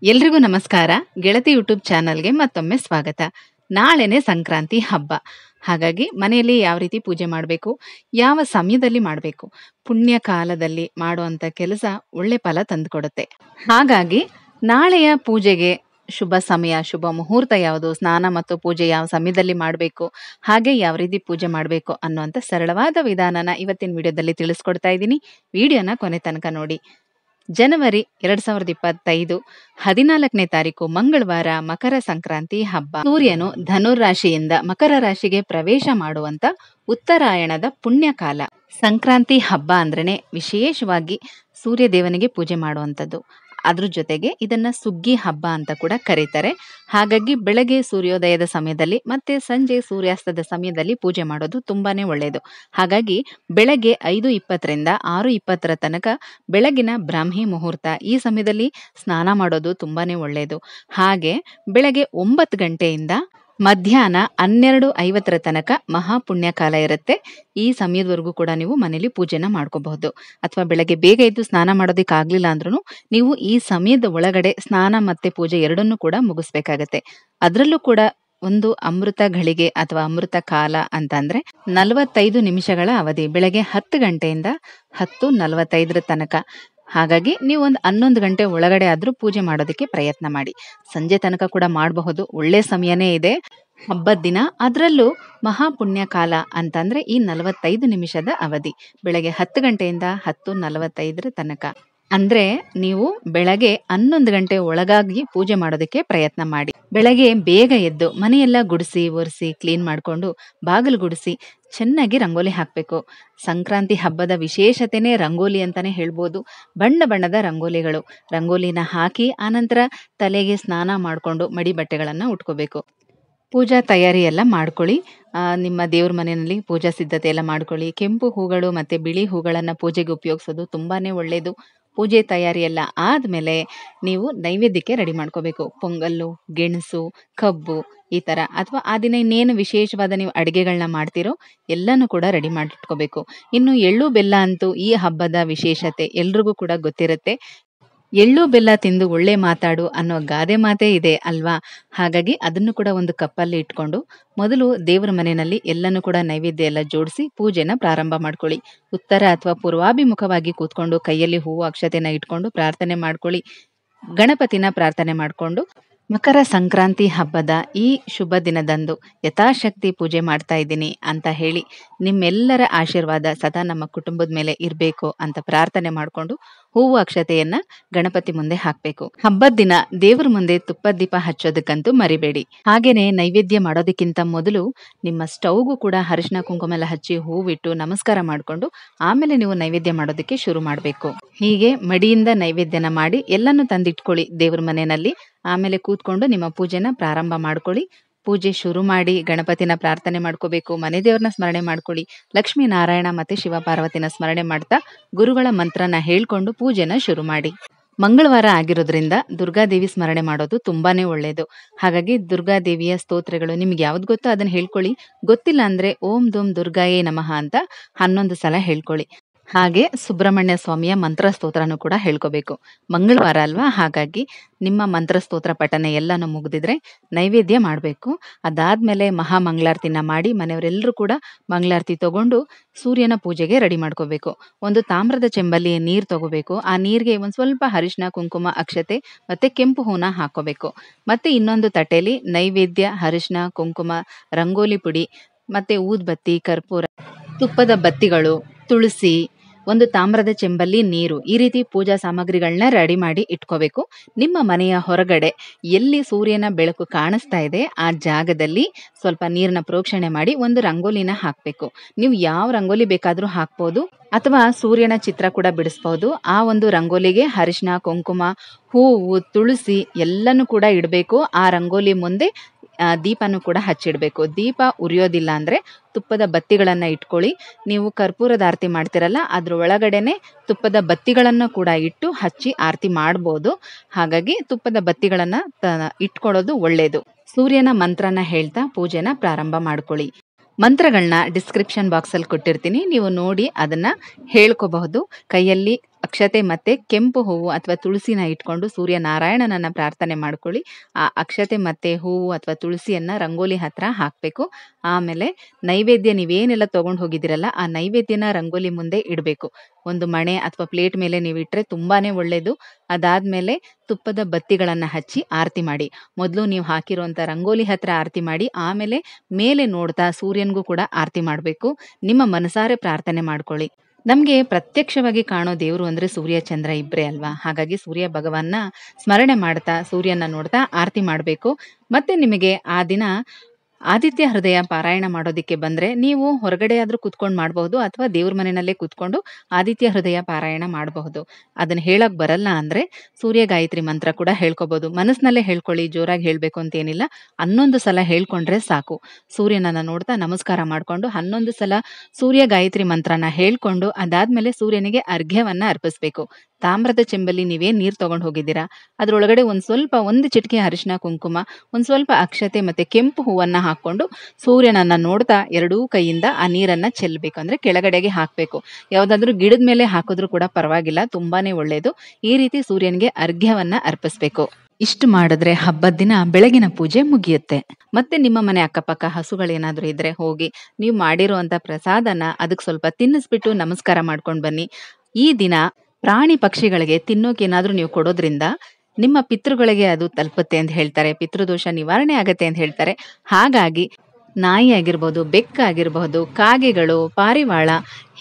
ಎಲ್ರಿಗೂ ನಮಸ್ಕಾರ. ಗೆಳತಿ ಯೂಟ್ಯೂಬ್ ಚಾನಲ್ಗೆ ಮತ್ತೊಮ್ಮೆ ಸ್ವಾಗತ. ನಾಳೆನೆ ಸಂಕ್ರಾಂತಿ ಹಬ್ಬ. ಹಾಗಾಗಿ ಮನೆಯಲ್ಲಿ ಯಾವ ರೀತಿ ಪೂಜೆ ಮಾಡಬೇಕು, ಯಾವ ಸಮಯದಲ್ಲಿ ಮಾಡಬೇಕು, ಪುಣ್ಯ ಕಾಲದಲ್ಲಿ ಮಾಡುವಂಥ ಕೆಲಸ ಒಳ್ಳೆ ಫಲ ತಂದುಕೊಡುತ್ತೆ. ಹಾಗಾಗಿ ನಾಳೆಯ ಪೂಜೆಗೆ ಶುಭ ಸಮಯ, ಶುಭ ಮುಹೂರ್ತ ಯಾವುದು, ಸ್ನಾನ ಮತ್ತು ಪೂಜೆ ಯಾವ ಸಮಯದಲ್ಲಿ ಮಾಡಬೇಕು, ಹಾಗೆ ಯಾವ ರೀತಿ ಪೂಜೆ ಮಾಡಬೇಕು ಅನ್ನುವಂಥ ಸರಳವಾದ ವಿಧಾನನ ಇವತ್ತಿನ ವಿಡಿಯೋದಲ್ಲಿ ತಿಳಿಸ್ಕೊಡ್ತಾ ಇದ್ದೀನಿ. ವಿಡಿಯೋನ ಕೊನೆ ತನಕ ನೋಡಿ. ಜನವರಿ 2025 14ನೇ ತಾರೀಕು ಮಂಗಳವಾರ ಮಕರ ಸಂಕ್ರಾಂತಿ ಹಬ್ಬ. ಸೂರ್ಯನು ಧನುರಾಶಿಯಿಂದ ಮಕರ ರಾಶಿಗೆ ಪ್ರವೇಶ ಮಾಡುವಂತ ಉತ್ತರಾಯಣದ ಪುಣ್ಯಕಾಲ. ಸಂಕ್ರಾಂತಿ ಹಬ್ಬ ಅಂದ್ರೇನೆ ವಿಶೇಷವಾಗಿ ಸೂರ್ಯ ದೇವನಿಗೆ ಪೂಜೆ ಮಾಡುವಂಥದ್ದು. ಅದ್ರ ಜೊತೆಗೆ ಇದನ್ನ ಸುಗ್ಗಿ ಹಬ್ಬ ಅಂತ ಕೂಡ ಕರೀತಾರೆ. ಹಾಗಾಗಿ ಬೆಳಗ್ಗೆ ಸೂರ್ಯೋದಯದ ಸಮಯದಲ್ಲಿ ಮತ್ತೆ ಸಂಜೆ ಸೂರ್ಯಾಸ್ತದ ಸಮಯದಲ್ಲಿ ಪೂಜೆ ಮಾಡೋದು ತುಂಬಾನೇ ಒಳ್ಳೆಯದು. ಹಾಗಾಗಿ ಬೆಳಗ್ಗೆ 5:20ರಿಂದ 6:20 ತನಕ ಬೆಳಗಿನ ಬ್ರಾಹ್ಮಿ ಮುಹೂರ್ತ, ಈ ಸಮಯದಲ್ಲಿ ಸ್ನಾನ ಮಾಡೋದು ತುಂಬಾನೇ ಒಳ್ಳೆಯದು. ಹಾಗೆ ಬೆಳಗ್ಗೆ 9 ಗಂಟೆಯಿಂದ ಮಧ್ಯಾಹ್ನ 12:50 ತನಕ ಮಹಾಪುಣ್ಯ ಕಾಲ ಇರುತ್ತೆ. ಈ ಸಮಯದವರೆಗೂ ಕೂಡ ನೀವು ಮನೇಲಿ ಪೂಜೆನ ಮಾಡ್ಕೋಬಹುದು. ಅಥವಾ ಬೆಳಗ್ಗೆ ಬೇಗ ಎದ್ದು ಸ್ನಾನ ಮಾಡೋದಕ್ಕೆ ಆಗ್ಲಿಲ್ಲ ಅಂದ್ರೂ ನೀವು ಈ ಸಮಯದ ಒಳಗಡೆ ಸ್ನಾನ ಮತ್ತೆ ಪೂಜೆ ಎರಡನ್ನೂ ಕೂಡ ಮುಗಿಸ್ಬೇಕಾಗತ್ತೆ. ಅದರಲ್ಲೂ ಕೂಡ ಒಂದು ಅಮೃತ ಘಳಿಗೆ ಅಥವಾ ಅಮೃತ ಕಾಲ ಅಂತ ಅಂದ್ರೆ 45 ನಿಮಿಷಗಳ ಅವಧಿ, ಬೆಳಗ್ಗೆ 10 ಗಂಟೆಯಿಂದ 10:45 ತನಕ. ಹಾಗಾಗಿ ನೀವು ಒಂದು 11 ಗಂಟೆ ಒಳಗಡೆ ಆದ್ರೂ ಪೂಜೆ ಮಾಡೋದಕ್ಕೆ ಪ್ರಯತ್ನ ಮಾಡಿ. ಸಂಜೆ ತನಕ ಕೂಡ ಮಾಡಬಹುದು, ಒಳ್ಳೆ ಸಮಯನೇ ಇದೆ ಹಬ್ಬದ ದಿನ. ಅದರಲ್ಲೂ ಮಹಾಪುಣ್ಯ ಕಾಲ ಅಂತಂದ್ರೆ ಈ 45 ನಿಮಿಷದ ಅವಧಿ, ಬೆಳಗ್ಗೆ 10 ಗಂಟೆಯಿಂದ 10:45 ತನಕ. ಅಂದ್ರೆ ನೀವು ಬೆಳಗ್ಗೆ 11 ಗಂಟೆ ಒಳಗಾಗಿ ಪೂಜೆ ಮಾಡೋದಕ್ಕೆ ಪ್ರಯತ್ನ ಮಾಡಿ. ಬೆಳಗ್ಗೆ ಬೇಗ ಎದ್ದು ಮನೆಯೆಲ್ಲ ಗುಡಿಸಿ ಒರೆಸಿ ಕ್ಲೀನ್ ಮಾಡ್ಕೊಂಡು ಬಾಗಿಲು ಗುಡಿಸಿ ಚೆನ್ನಾಗಿ ರಂಗೋಲಿ ಹಾಕ್ಬೇಕು. ಸಂಕ್ರಾಂತಿ ಹಬ್ಬದ ವಿಶೇಷತೆನೇ ರಂಗೋಲಿ ಅಂತಾನೆ ಹೇಳ್ಬೋದು. ಬಣ್ಣ ಬಣ್ಣದ ರಂಗೋಲಿನ ಹಾಕಿ ಆನಂತರ ತಲೆಗೆ ಸ್ನಾನ ಮಾಡಿಕೊಂಡು ಮಡಿ ಬಟ್ಟೆಗಳನ್ನ ಉಟ್ಕೋಬೇಕು. ಪೂಜಾ ತಯಾರಿ ಎಲ್ಲ ಮಾಡ್ಕೊಳ್ಳಿ. ನಿಮ್ಮ ದೇವ್ರ ಮನೆಯಲ್ಲಿ ಪೂಜಾ ಸಿದ್ಧತೆ ಎಲ್ಲ ಮಾಡ್ಕೊಳ್ಳಿ. ಕೆಂಪು ಹೂಗಳು ಮತ್ತೆ ಬಿಳಿ ಹೂಗಳನ್ನ ಪೂಜೆಗೆ ಉಪಯೋಗಿಸೋದು ತುಂಬಾನೇ ಒಳ್ಳೇದು. ಪೂಜೆ ತಯಾರಿ ಎಲ್ಲ ಆದ್ಮೇಲೆ ನೀವು ನೈವೇದ್ಯಕ್ಕೆ ರೆಡಿ ಮಾಡ್ಕೋಬೇಕು. ಪೊಂಗಲ್ಲು, ಗೆಣಸು, ಕಬ್ಬು ಈ ತರ, ಅಥವಾ ಆ ದಿನ ಇನ್ನೇನು ವಿಶೇಷವಾದ ನೀವು ಅಡಿಗೆಗಳನ್ನ ಮಾಡ್ತಿರೋ ಎಲ್ಲನೂ ಕೂಡ ರೆಡಿ ಮಾಡಿಟ್ಕೋಬೇಕು. ಇನ್ನು ಎಳ್ಳು ಬೆಲ್ಲ ಅಂತೂ ಈ ಹಬ್ಬದ ವಿಶೇಷತೆ ಎಲ್ರಿಗೂ ಕೂಡ ಗೊತ್ತಿರುತ್ತೆ. ಎಳ್ಳು ಬೆಲ್ಲ ತಿಂದು ಒಳ್ಳೆ ಮಾತಾಡು ಅನ್ನೋ ಗಾದೆ ಮಾತೇ ಇದೆ ಅಲ್ವಾ? ಹಾಗಾಗಿ ಅದನ್ನು ಕೂಡ ಒಂದು ಕಪ್ಪಲ್ಲಿ ಇಟ್ಕೊಂಡು ಮೊದಲು ದೇವರ ಮನೆಯಲ್ಲಿ ಎಲ್ಲನೂ ಕೂಡ ನೈವೇದ್ಯ ಎಲ್ಲ ಜೋಡಿಸಿ ಪೂಜೆನ ಪ್ರಾರಂಭ ಮಾಡ್ಕೊಳ್ಳಿ. ಉತ್ತರ ಅಥವಾ ಪೂರ್ವಾಭಿಮುಖವಾಗಿ ಕೂತ್ಕೊಂಡು ಕೈಯಲ್ಲಿ ಹೂವು ಅಕ್ಷತೆನ ಇಟ್ಕೊಂಡು ಪ್ರಾರ್ಥನೆ ಮಾಡ್ಕೊಳ್ಳಿ. ಗಣಪತಿನ ಪ್ರಾರ್ಥನೆ ಮಾಡಿಕೊಂಡು ಮಕರ ಸಂಕ್ರಾಂತಿ ಹಬ್ಬದ ಈ ಶುಭ ದಿನದಂದು ಯಥಾಶಕ್ತಿ ಪೂಜೆ ಮಾಡ್ತಾ ಇದ್ದೀನಿ ಅಂತ ಹೇಳಿ ನಿಮ್ಮೆಲ್ಲರ ಆಶೀರ್ವಾದ ಸದಾ ನಮ್ಮ ಕುಟುಂಬದ ಮೇಲೆ ಇರಬೇಕು ಅಂತ ಪ್ರಾರ್ಥನೆ ಮಾಡಿಕೊಂಡು ಹೂವು ಅಕ್ಷತೆಯನ್ನ ಗಣಪತಿ ಮುಂದೆ ಹಾಕ್ಬೇಕು. ಹಬ್ಬದ ದಿನ ದೇವರ ಮುಂದೆ ತುಪ್ಪದ ದೀಪ ಹಚ್ಚೋದಕ್ಕಂತೂ ಮರಿಬೇಡಿ. ಹಾಗೇನೆ ನೈವೇದ್ಯ ಮಾಡೋದಕ್ಕಿಂತ ಮೊದಲು ನಿಮ್ಮ ಸ್ಟವ್ಗೂ ಕೂಡ ಅರಿಶಿನ ಕುಂಕುಮ ಎಲ್ಲ ಹಚ್ಚಿ ಹೂವಿಟ್ಟು ನಮಸ್ಕಾರ ಮಾಡಿಕೊಂಡು ಆಮೇಲೆ ನೀವು ನೈವೇದ್ಯ ಮಾಡೋದಕ್ಕೆ ಶುರು ಮಾಡಬೇಕು. ಹೀಗೆ ಮಡಿಯಿಂದ ನೈವೇದ್ಯನ ಮಾಡಿ ಎಲ್ಲನೂ ತಂದಿಟ್ಕೊಳ್ಳಿ ದೇವ್ರ ಮನೆಯಲ್ಲಿ. ಆಮೇಲೆ ಕೂತ್ಕೊಂಡು ನಿಮ್ಮ ಪೂಜೆನ ಪ್ರಾರಂಭ ಮಾಡ್ಕೊಳ್ಳಿ. ಪೂಜೆ ಶುರು ಮಾಡಿ ಗಣಪತಿನ ಪ್ರಾರ್ಥನೆ ಮಾಡ್ಕೋಬೇಕು. ಮನೆ ದೇವ್ರನ್ನ ಸ್ಮರಣೆ ಮಾಡ್ಕೊಳ್ಳಿ. ಲಕ್ಷ್ಮೀ ನಾರಾಯಣ ಮತ್ತೆ ಶಿವ ಪಾರ್ವತಿನ ಸ್ಮರಣೆ ಮಾಡ್ತಾ ಗುರುಗಳ ಮಂತ್ರನ ಹೇಳ್ಕೊಂಡು ಪೂಜೆನ ಶುರು ಮಾಡಿ. ಮಂಗಳವಾರ ಆಗಿರೋದ್ರಿಂದ ದುರ್ಗಾದೇವಿ ಸ್ಮರಣೆ ಮಾಡೋದು ತುಂಬಾನೇ ಒಳ್ಳೆಯದು. ಹಾಗಾಗಿ ದುರ್ಗಾದೇವಿಯ ಸ್ತೋತ್ರಗಳು ನಿಮ್ಗೆ ಯಾವ್ದು ಗೊತ್ತೋ ಅದನ್ನ ಹೇಳ್ಕೊಳ್ಳಿ. ಗೊತ್ತಿಲ್ಲ ಅಂದ್ರೆ ಓಂ ದುಂ ದುರ್ಗಾಯೇ ನಮಃ ಅಂತ 11 ಸಲ ಹೇಳ್ಕೊಳ್ಳಿ. ಹಾಗೆ ಸುಬ್ರಹ್ಮಣ್ಯ ಸ್ವಾಮಿಯ ಮಂತ್ರ ಸ್ತೋತ್ರನೂ ಕೂಡ ಹೇಳ್ಕೋಬೇಕು. ಮಂಗಳವಾರ ಅಲ್ವಾ, ಹಾಗಾಗಿ ನಿಮ್ಮ ಮಂತ್ರ ಸ್ತೋತ್ರ ಪಠನೆ ಎಲ್ಲನೂ ಮುಗಿದಿದ್ರೆ ನೈವೇದ್ಯ ಮಾಡಬೇಕು. ಅದಾದ್ಮೇಲೆ ಮಹಾ ಮಂಗಳಾರತಿನ ಮಾಡಿ ಮನೆಯವರೆಲ್ಲರೂ ಕೂಡ ಮಂಗಳಾರತಿ ತಗೊಂಡು ಸೂರ್ಯನ ಪೂಜೆಗೆ ರೆಡಿ ಮಾಡ್ಕೋಬೇಕು. ಒಂದು ತಾಮ್ರದ ಚೆಂಬಲ್ಲಿ ನೀರು ತಗೋಬೇಕು. ಆ ನೀರಿಗೆ ಒಂದ್ ಸ್ವಲ್ಪ ಅರಿಶಿನ ಕುಂಕುಮ ಅಕ್ಷತೆ ಮತ್ತೆ ಕೆಂಪು ಹೂನ ಹಾಕೋಬೇಕು. ಮತ್ತೆ ಇನ್ನೊಂದು ತಟ್ಟೆಯಲ್ಲಿ ನೈವೇದ್ಯ, ಅರಿಶಿನ ಕುಂಕುಮ, ರಂಗೋಲಿ ಪುಡಿ ಮತ್ತೆ ಊದ್ಬತ್ತಿ, ಕರ್ಪೂರ, ತುಪ್ಪದ ಬತ್ತಿಗಳು, ತುಳಸಿ, ಒಂದು ತಾಮ್ರದ ಚೆಂಬಲ್ಲಿ ನೀರು, ಈ ರೀತಿ ಪೂಜಾ ಸಾಮಗ್ರಿಗಳನ್ನ ರೆಡಿ ಮಾಡಿ ಇಟ್ಕೋಬೇಕು. ನಿಮ್ಮ ಮನೆಯ ಹೊರಗಡೆ ಎಲ್ಲಿ ಸೂರ್ಯನ ಬೆಳಕು ಕಾಣಿಸ್ತಾ ಇದೆ ಆ ಜಾಗದಲ್ಲಿ ಸ್ವಲ್ಪ ನೀರನ್ನ ಪ್ರೋಕ್ಷಣೆ ಮಾಡಿ ಒಂದು ರಂಗೋಲಿನ ಹಾಕ್ಬೇಕು. ನೀವು ಯಾವ ರಂಗೋಲಿ ಬೇಕಾದ್ರೂ ಹಾಕ್ಬೋದು ಅಥವಾ ಸೂರ್ಯನ ಚಿತ್ರ ಕೂಡ ಬಿಡಿಸ್ಬಹುದು. ಆ ಒಂದು ರಂಗೋಲಿಗೆ ಅರಿಶಿನ ಕುಂಕುಮ, ಹೂವು, ತುಳಸಿ ಎಲ್ಲನೂ ಕೂಡ ಇಡಬೇಕು. ಆ ರಂಗೋಲಿ ಮುಂದೆ ದೀಪನೂ ಕೂಡ ಹಚ್ಚಿಡ್ಬೇಕು. ದೀಪ ಉರಿಯೋದಿಲ್ಲ ಅಂದ್ರೆ ತುಪ್ಪದ ಬತ್ತಿಗಳನ್ನ ಇಟ್ಕೊಳ್ಳಿ. ನೀವು ಕರ್ಪೂರದ ಆರತಿ ಮಾಡ್ತಿರಲ್ಲ ಅದ್ರ ಒಳಗಡೆನೆ ತುಪ್ಪದ ಬತ್ತಿಗಳನ್ನ ಕೂಡ ಇಟ್ಟು ಹಚ್ಚಿ ಆರತಿ ಮಾಡ್ಬೋದು. ಹಾಗಾಗಿ ತುಪ್ಪದ ಬತ್ತಿಗಳನ್ನ ಇಟ್ಕೊಳ್ಳೋದು ಒಳ್ಳೇದು. ಸೂರ್ಯನ ಮಂತ್ರನ ಹೇಳ್ತಾ ಪೂಜೆನ ಪ್ರಾರಂಭ ಮಾಡ್ಕೊಳ್ಳಿ. ಮಂತ್ರಗಳನ್ನ ಡಿಸ್ಕ್ರಿಪ್ಷನ್ ಬಾಕ್ಸಲ್ಲಿ ಕೊಟ್ಟಿರ್ತೀನಿ, ನೀವು ನೋಡಿ ಅದನ್ನ ಹೇಳ್ಕೋಬಹುದು. ಕೈಯಲ್ಲಿ ಅಕ್ಷತೆ ಮತ್ತೆ ಕೆಂಪು ಹೂವು ಅಥವಾ ತುಳಸಿನ ಇಟ್ಕೊಂಡು ಸೂರ್ಯನಾರಾಯಣನನ್ನ ಪ್ರಾರ್ಥನೆ ಮಾಡ್ಕೊಳ್ಳಿ. ಆ ಅಕ್ಷತೆ ಮತ್ತೆ ಹೂವು ಅಥವಾ ತುಳಸಿಯನ್ನ ರಂಗೋಲಿ ಹತ್ರ ಹಾಕ್ಬೇಕು. ಆಮೇಲೆ ನೈವೇದ್ಯ ನೀವೇನೆಲ್ಲ ತಗೊಂಡು ಹೋಗಿದ್ದೀರಲ್ಲ ಆ ನೈವೇದ್ಯನ ರಂಗೋಲಿ ಮುಂದೆ ಇಡಬೇಕು. ಒಂದು ಮಣೆ ಅಥವಾ ಪ್ಲೇಟ್ ಮೇಲೆ ನೀವು ಇಟ್ರೆ ತುಂಬಾನೇ ಒಳ್ಳೇದು. ಅದಾದ್ಮೇಲೆ ತುಪ್ಪದ ಬತ್ತಿಗಳನ್ನ ಹಚ್ಚಿ ಆರತಿ ಮಾಡಿ. ಮೊದಲು ನೀವು ಹಾಕಿರುವಂತ ರಂಗೋಲಿ ಹತ್ರ ಆರತಿ ಮಾಡಿ, ಆಮೇಲೆ ಮೇಲೆ ನೋಡ್ತಾ ಸೂರ್ಯನ್ಗೂ ಕೂಡ ಆರತಿ ಮಾಡಬೇಕು. ನಿಮ್ಮ ಮನಸಾರೆ ಪ್ರಾರ್ಥನೆ ಮಾಡ್ಕೊಳ್ಳಿ. ನಮ್ಗೆ ಪ್ರತ್ಯಕ್ಷವಾಗಿ ಕಾಣೋ ದೇವರು ಅಂದ್ರೆ ಸೂರ್ಯ ಚಂದ್ರ ಇಬ್ರೇ ಅಲ್ವಾ? ಹಾಗಾಗಿ ಸೂರ್ಯ ಭಗವಾನ್ನ ಸ್ಮರಣೆ ಮಾಡ್ತಾ ಸೂರ್ಯನ ನೋಡ್ತಾ ಆರತಿ ಮಾಡಬೇಕು. ಮತ್ತೆ ನಿಮಗೆ ಆ ದಿನ ಆದಿತ್ಯ ಹೃದಯ ಪಾರಾಯಣ ಮಾಡೋದಿಕ್ಕೆ ಬಂದ್ರೆ ನೀವು ಹೊರಗಡೆ ಆದ್ರೂ ಕುತ್ಕೊಂಡು ಮಾಡಬಹುದು, ಅಥವಾ ದೇವ್ರ ಮನೆಯಲ್ಲೇ ಕುತ್ಕೊಂಡು ಆದಿತ್ಯ ಹೃದಯ ಪಾರಾಯಣ ಮಾಡಬಹುದು. ಅದನ್ನ ಹೇಳಕ್ ಬರಲ್ಲ ಅಂದ್ರೆ ಸೂರ್ಯ ಗಾಯತ್ರಿ ಮಂತ್ರ ಕೂಡ ಹೇಳ್ಕೋಬಹುದು. ಮನಸ್ಸಿನಲ್ಲೇ ಹೇಳ್ಕೊಳ್ಳಿ, ಜೋರಾಗಿ ಹೇಳ್ಬೇಕು ಅಂತ ಏನಿಲ್ಲ. 11 ಸಲ ಹೇಳ್ಕೊಂಡ್ರೆ ಸಾಕು. ಸೂರ್ಯನನ್ನ ನೋಡ್ತಾ ನಮಸ್ಕಾರ ಮಾಡ್ಕೊಂಡು 11 ಸಲ ಸೂರ್ಯ ಗಾಯತ್ರಿ ಮಂತ್ರನ ಹೇಳ್ಕೊಂಡು ಅದಾದ್ಮೇಲೆ ಸೂರ್ಯನಿಗೆ ಅರ್ಘ್ಯವನ್ನ ಅರ್ಪಿಸ್ಬೇಕು. ತಾಮ್ರದ ಚೆಂಬಲ್ಲಿ ನೀವೇನ್ ನೀರ್ ತಗೊಂಡ್ ಹೋಗಿದ್ದೀರಾ ಅದ್ರೊಳಗಡೆ ಒಂದು ಚಿಟಿಕೆ ಅರಿಶಿನ ಕುಂಕುಮ, ಒಂದ್ ಸ್ವಲ್ಪ ಅಕ್ಷತೆ ಮತ್ತೆ ಕೆಂಪು ಹೂವನ್ನ ಹಾಕೊಂಡು ಸೂರ್ಯನನ್ನ ನೋಡ್ತಾ ಎರಡೂ ಕೈಯಿಂದ ಆ ನೀರನ್ನ ಚೆಲ್ಲಬೇಕು. ಅಂದ್ರೆ ಕೆಳಗಡೆಗೆ ಹಾಕ್ಬೇಕು. ಯಾವ್ದಾದ್ರು ಗಿಡದ ಮೇಲೆ ಹಾಕಿದ್ರು ಕೂಡ ಪರವಾಗಿಲ್ಲ, ತುಂಬಾನೇ ಒಳ್ಳೇದು. ಈ ರೀತಿ ಸೂರ್ಯನಿಗೆ ಅರ್ಘ್ಯವನ್ನ ಅರ್ಪಿಸ್ಬೇಕು. ಇಷ್ಟು ಮಾಡಿದ್ರೆ ಹಬ್ಬದ ದಿನ ಬೆಳಗಿನ ಪೂಜೆ ಮುಗಿಯುತ್ತೆ. ಮತ್ತೆ ನಿಮ್ಮ ಮನೆ ಅಕ್ಕಪಕ್ಕ ಹಸುಗಳೇನಾದ್ರೂ ಇದ್ರೆ ಹೋಗಿ ನೀವು ಮಾಡಿರುವಂತ ಪ್ರಸಾದನ ಅದಕ್ಕೆ ಸ್ವಲ್ಪ ತಿನ್ನಿಸ್ಬಿಟ್ಟು ನಮಸ್ಕಾರ ಮಾಡ್ಕೊಂಡ್ ಬನ್ನಿ. ಈ ದಿನ ಪ್ರಾಣಿ ಪಕ್ಷಿಗಳಿಗೆ ತಿನ್ನೋಕೇನಾದ್ರೂ ನೀವು ಕೊಡೋದ್ರಿಂದ ನಿಮ್ಮ ಪಿತೃಗಳಿಗೆ ಅದು ತಲುಪುತ್ತೆ ಅಂತ ಹೇಳ್ತಾರೆ. ಪಿತೃದೋಷ ನಿವಾರಣೆ ಆಗತ್ತೆ ಅಂತ ಹೇಳ್ತಾರೆ. ಹಾಗಾಗಿ ನಾಯಿ ಆಗಿರ್ಬೋದು, ಬೆಕ್ಕಾಗಿರ್ಬಹುದು, ಕಾಗೆಗಳು, ಪಾರಿವಾಳ,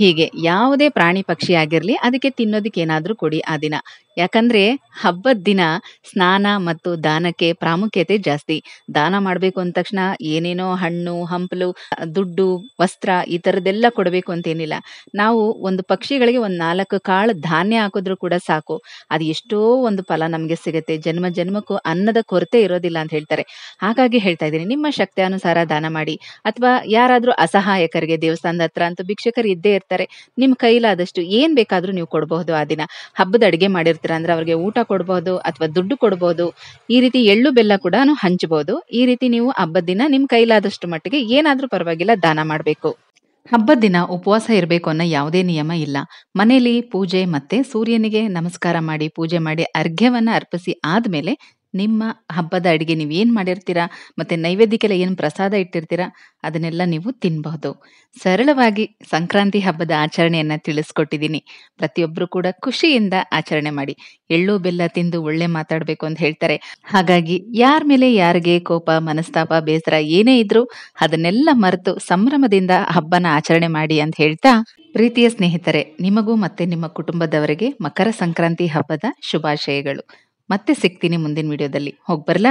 ಹೀಗೆ ಯಾವುದೇ ಪ್ರಾಣಿ ಪಕ್ಷಿ ಆಗಿರ್ಲಿ ಅದಕ್ಕೆ ತಿನ್ನೋದಕ್ಕೆ ಏನಾದ್ರೂ ಕೊಡಿ ಆ ದಿನ. ಯಾಕಂದ್ರೆ ಹಬ್ಬದ ದಿನ ಸ್ನಾನ ಮತ್ತು ದಾನಕ್ಕೆ ಪ್ರಾಮುಖ್ಯತೆ ಜಾಸ್ತಿ. ದಾನ ಮಾಡ್ಬೇಕು ಅಂದ ತಕ್ಷಣ ಏನೇನೋ ಹಣ್ಣು ಹಂಪಲು, ದುಡ್ಡು, ವಸ್ತ್ರ ಈ ತರದ್ದೆಲ್ಲ ಕೊಡಬೇಕು ಅಂತೇನಿಲ್ಲ. ನಾವು ಒಂದು ಪಕ್ಷಿಗಳಿಗೆ 4 ಕಾಳು ಧಾನ್ಯ ಹಾಕಿದ್ರು ಕೂಡ ಸಾಕು, ಅದು ಎಷ್ಟೋ ಒಂದು ಫಲ ನಮ್ಗೆ ಸಿಗುತ್ತೆ. ಜನ್ಮ ಜನ್ಮಕ್ಕೂ ಅನ್ನದ ಕೊರತೆ ಇರೋದಿಲ್ಲ ಅಂತ ಹೇಳ್ತಾರೆ. ಹಾಗಾಗಿ ಹೇಳ್ತಾ ಇದ್ದೀನಿ, ನಿಮ್ಮ ಶಕ್ತಿ ಅನುಸಾರ ದಾನ ಮಾಡಿ. ಅಥವಾ ಯಾರಾದ್ರೂ ಅಸಹಾಯಕರಿಗೆ ದೇವಸ್ಥಾನದ ಹತ್ರ ಅಂತೂ ಭಿಕ್ಷಕರು ಇದ್ದೇ ಇರ್ತಾರೆ, ನಿಮ್ ಕೈಲಾದಷ್ಟು ಏನ್ ಬೇಕಾದ್ರೂ ನೀವು ಕೊಡಬಹುದು. ಆ ದಿನ ಹಬ್ಬದ ಅಡಿಗೆ ಮಾಡಿರ್ತೀರ ಅಂದ್ರೆ ಅವ್ರಿಗೆ ಊಟ ಕೊಡಬಹುದು ಅಥವಾ ದುಡ್ಡು ಕೊಡಬಹುದು. ಈ ರೀತಿ ಎಳ್ಳು ಬೆಲ್ಲ ಕೂಡ ಹಂಚಬಹುದು. ಈ ರೀತಿ ನೀವು ಹಬ್ಬದ ದಿನ ನಿಮ್ ಕೈಲಾದಷ್ಟು ಮಟ್ಟಿಗೆ ಏನಾದ್ರೂ ಪರವಾಗಿಲ್ಲ ದಾನ ಮಾಡ್ಬೇಕು. ಹಬ್ಬದ ದಿನ ಉಪವಾಸ ಇರಬೇಕು ಅನ್ನೋ ಯಾವುದೇ ನಿಯಮ ಇಲ್ಲ. ಮನೇಲಿ ಪೂಜೆ ಮತ್ತೆ ಸೂರ್ಯನಿಗೆ ನಮಸ್ಕಾರ ಮಾಡಿ ಪೂಜೆ ಮಾಡಿ ಅರ್ಘ್ಯವನ್ನ ಅರ್ಪಿಸಿ ಆದ್ಮೇಲೆ ನಿಮ್ಮ ಹಬ್ಬದ ಅಡಿಗೆ ನೀವು ಏನ್ ಮಾಡಿರ್ತೀರಾ ಮತ್ತೆ ನೈವೇದ್ಯಕ್ಕೆಲ್ಲ ಏನ್ ಪ್ರಸಾದ ಇಟ್ಟಿರ್ತೀರಾ ಅದನ್ನೆಲ್ಲ ನೀವು ತಿನ್ಬಹುದು. ಸರಳವಾಗಿ ಸಂಕ್ರಾಂತಿ ಹಬ್ಬದ ಆಚರಣೆಯನ್ನ ತಿಳಿಸ್ಕೊಟ್ಟಿದ್ದೀನಿ. ಪ್ರತಿಯೊಬ್ರು ಕೂಡ ಖುಷಿಯಿಂದ ಆಚರಣೆ ಮಾಡಿ. ಎಳ್ಳು ಬೆಲ್ಲ ತಿಂದು ಒಳ್ಳೆ ಮಾತಾಡ್ಬೇಕು ಅಂತ ಹೇಳ್ತಾರೆ. ಹಾಗಾಗಿ ಯಾರ ಮೇಲೆ ಯಾರಿಗೆ ಕೋಪ, ಮನಸ್ತಾಪ, ಬೇಸರ ಏನೇ ಇದ್ರು ಅದನ್ನೆಲ್ಲ ಮರೆತು ಸಂಭ್ರಮದಿಂದ ಹಬ್ಬನ ಆಚರಣೆ ಮಾಡಿ ಅಂತ ಹೇಳ್ತಾ, ಪ್ರೀತಿಯ ಸ್ನೇಹಿತರೆ, ನಿಮಗೂ ಮತ್ತೆ ನಿಮ್ಮ ಕುಟುಂಬದವರಿಗೆ ಮಕರ ಸಂಕ್ರಾಂತಿ ಹಬ್ಬದ ಶುಭಾಶಯಗಳು. ಮತ್ತೆ ಸಿಗ್ತೀನಿ ಮುಂದಿನ ವಿಡಿಯೋದಲ್ಲಿ. ಹೋಗ್ಬರ್ಲಾ?